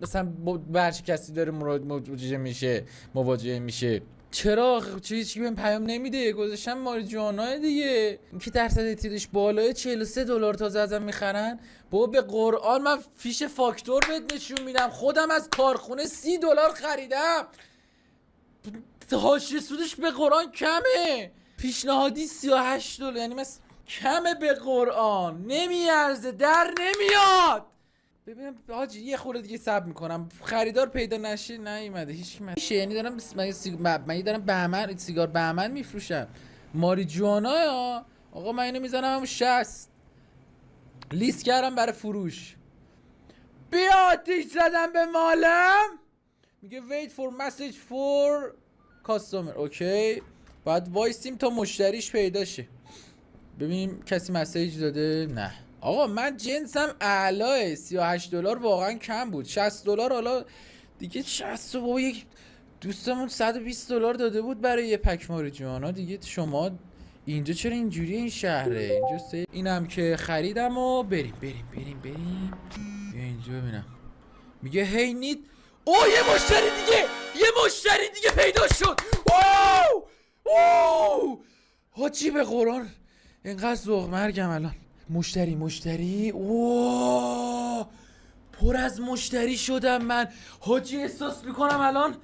مثلا برچی کسی داره مواجه میشه. چرا چیزی بهم پیام نمیده؟ گذاشتم ماریجوانا دیگه. اینکه درصد اتیلش بالای $43 تازه ازم میخرن. بابا به قرآن من فیش فاکتور بهت نشون میدم، خودم از کارخونه $30 خریدم. حاشیه سودش به قرآن کمه. پیشنهادی $38، یعنی مثلا کمه به قرآن، نمیارزه، در نمیاد. ببینم حاجی یه خورده دیگه صبر میکنم خریدار پیدا نشه. نیومده هیچ کی. یعنی دارم من دارم بهمن سیگار بهمن میفروشم. ماریجوانا یا آقا من اینو میزنم همون 60 لیست کردم برای فروش. بیا آتیش زدم به مالم. میگه wait for message for customer. اوکی بعد وایسیم تا مشتریش پیدا شه. ببینیم کسی مسیج داده. نه آقا من جنسم اعلاه. $38 واقعا کم بود. $60 حالا دیگه 60. بابا یک دوستمون $120 داده بود برای یه پک ماریجوانا دیگه. شما اینجا چرا اینجوریه؟ این شهره اینجا اینم که خریدم و بریم اینجا ببینم. میگه هی نید. اوه یه مشتری دیگه پیدا شد. اوه حاجی به قرآن اینقدر ذوق مرگم الان. مشتری اوه پر از مشتری شدم من حاجی. احساس میکنم الان